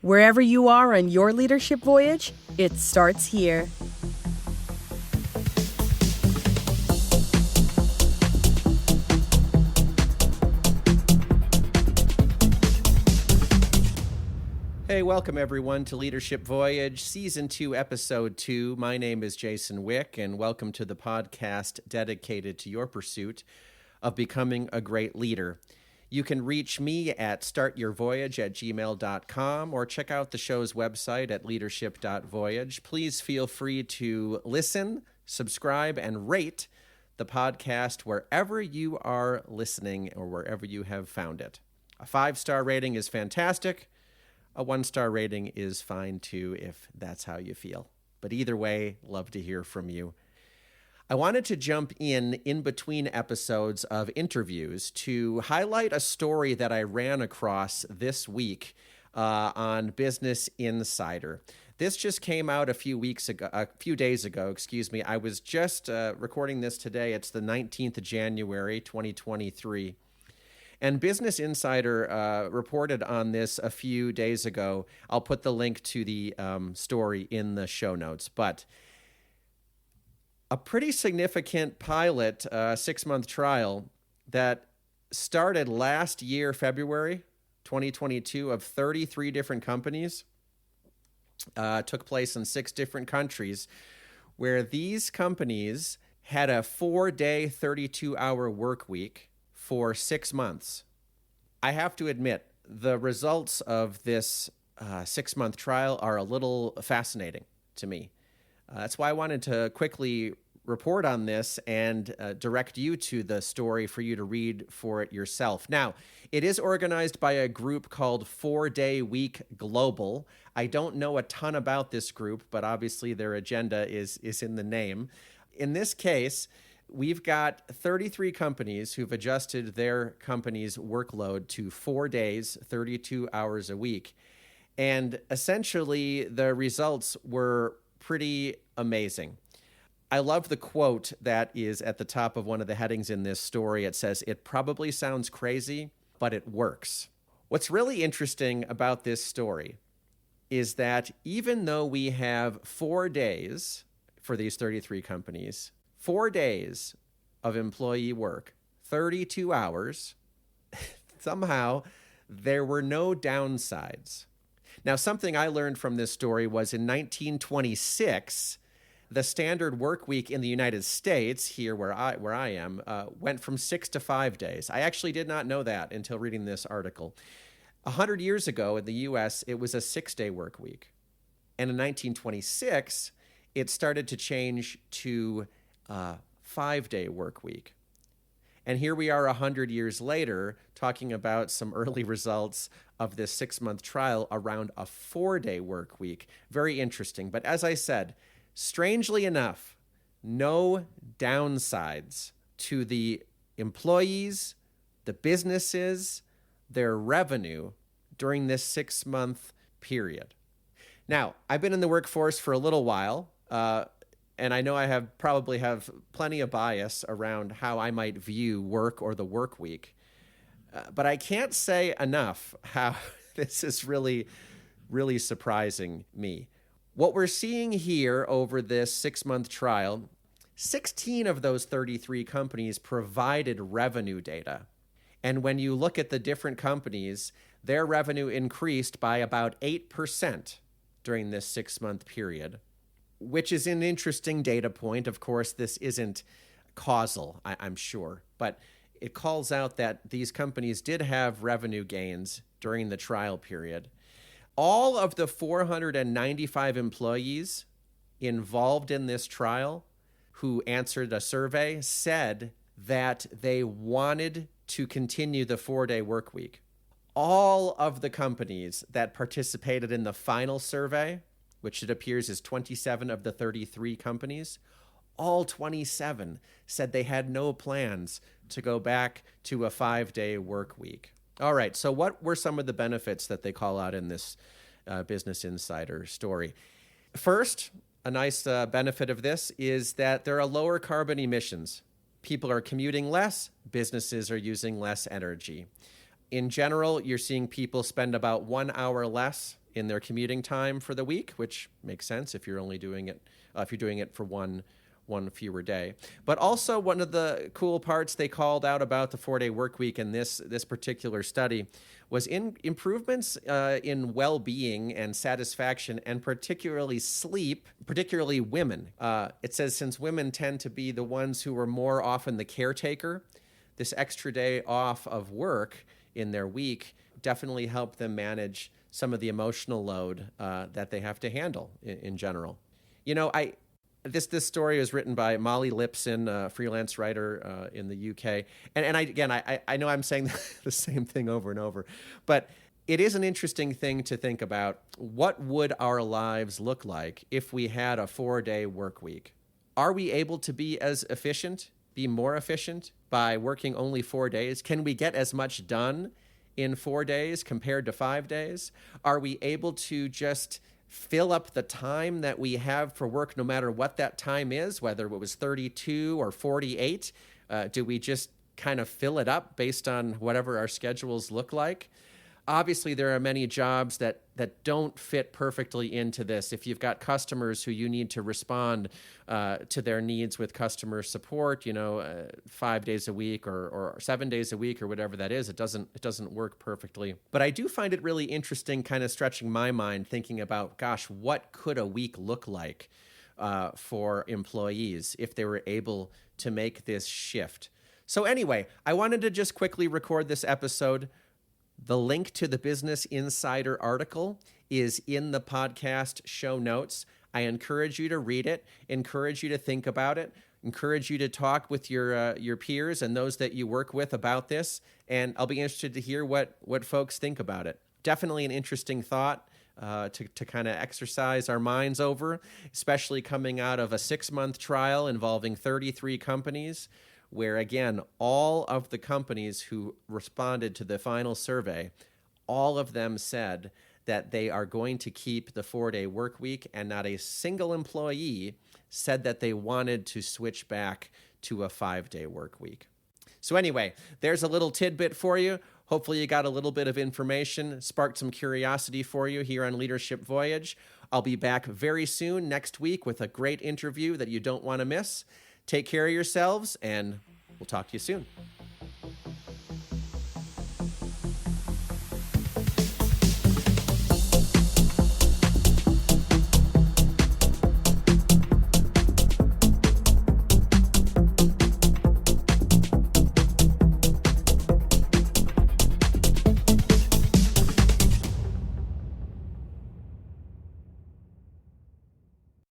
Wherever you are on your leadership voyage, it starts here. Hey, welcome everyone to Leadership Voyage, Season 2, Episode 2. My name is Jason Wick, and welcome to the podcast dedicated to your pursuit of becoming a great leader. You can reach me at startyourvoyage@gmail.com or check out the show's website at leadership.voyage. Please feel free to listen, subscribe, and rate the podcast wherever you are listening or wherever you have found it. A 5-star rating is fantastic. A 1-star rating is fine too if that's how you feel. But either way, love to hear from you. I wanted to jump in between episodes of interviews to highlight a story that I ran across this week on Business Insider. This just came out a few days ago. I was just recording this today. It's the 19th of January, 2023. And Business Insider reported on this a few days ago. I'll put the link to the story in the show notes. But a pretty significant pilot 6-month trial that started last year, February 2022, of 33 different companies, took place in 6 different countries, where these companies had a 4-day, 32-hour work week for 6 months. I have to admit, the results of this 6-month trial are a little fascinating to me. That's why I wanted to quickly report on this and direct you to the story for you to read for it yourself. Now, it is organized by a group called 4-Day Week Global. I don't know a ton about this group, but obviously their agenda is in the name. In this case, we've got 33 companies who've adjusted their company's workload to 4 days, 32 hours a week. And essentially, the results were pretty amazing. I love the quote that is at the top of one of the headings in this story. It says, "It probably sounds crazy, but it works." What's really interesting about this story is that even though we have 4 days for these 33 companies, 4 days of employee work, 32 hours, somehow there were no downsides. Now, something I learned from this story was in 1926, the standard work week in the United States, here where I am, went from 6 to 5 days. I actually did not know that until reading this article. 100 years ago in the U.S., it was a 6-day work week. And in 1926, it started to change to 5-day work week. And here we are 100 years later talking about some early results of this 6-month trial around a 4-day work week. Very interesting. But as I said, strangely enough, no downsides to the employees, the businesses, their revenue during this 6-month period. Now, I've been in the workforce for a little while, and I know I probably have plenty of bias around how I might view work or the work week. But I can't say enough how this is really, really surprising me. What we're seeing here over this 6-month trial, 16 of those 33 companies provided revenue data. And when you look at the different companies, their revenue increased by about 8% during this 6-month period, which is an interesting data point. Of course, this isn't causal, I'm sure, but it calls out that these companies did have revenue gains during the trial period. All of the 495 employees involved in this trial who answered a survey said that they wanted to continue the 4-day work week. All of the companies that participated in the final survey, which it appears is 27 of the 33 companies, all 27 said they had no plans to go back to a 5-day work week. All right, so what were some of the benefits that they call out in this Business Insider story? First, a nice benefit of this is that there are lower carbon emissions. People are commuting less, businesses are using less energy. In general, you're seeing people spend about 1 hour less in their commuting time for the week, which makes sense if you're only doing it for one fewer day. But also one of the cool parts they called out about the 4-day work week in this particular study was in improvements in well-being and satisfaction, and particularly sleep, particularly women. It says since women tend to be the ones who are more often the caretaker, this extra day off of work in their week definitely helped them manage some of the emotional load that they have to handle in general. You know, This story was written by Molly Lipson, a freelance writer in the UK. And I know I'm saying the same thing over and over, but it is an interesting thing to think about. What would our lives look like if we had a 4-day work week? Are we able to be more efficient by working only 4 days? Can we get as much done in 4 days compared to 5 days? Are we able to just fill up the time that we have for work, no matter what that time is, whether it was 32 or 48? Do we just kind of fill it up based on whatever our schedules look like? Obviously, there are many jobs that don't fit perfectly into this. If you've got customers who you need to respond to their needs with customer support, 5 days a week or 7 days a week or whatever that is, it doesn't work perfectly. But I do find it really interesting, kind of stretching my mind, thinking about, gosh, what could a week look like for employees if they were able to make this shift? So anyway, I wanted to just quickly record this episode. The link to the Business Insider article is in the podcast show notes. I encourage you to read it, encourage you to think about it, encourage you to talk with your peers and those that you work with about this, and I'll be interested to hear what folks think about it. Definitely an interesting thought to kind of exercise our minds over, especially coming out of a 6-month trial involving 33 companies, where, again, all of the companies who responded to the final survey, all of them said that they are going to keep the 4-day work week, and not a single employee said that they wanted to switch back to a 5-day work week. So anyway, there's a little tidbit for you. Hopefully you got a little bit of information, sparked some curiosity for you here on Leadership Voyage. I'll be back very soon next week with a great interview that you don't want to miss. Take care of yourselves, and we'll talk to you soon.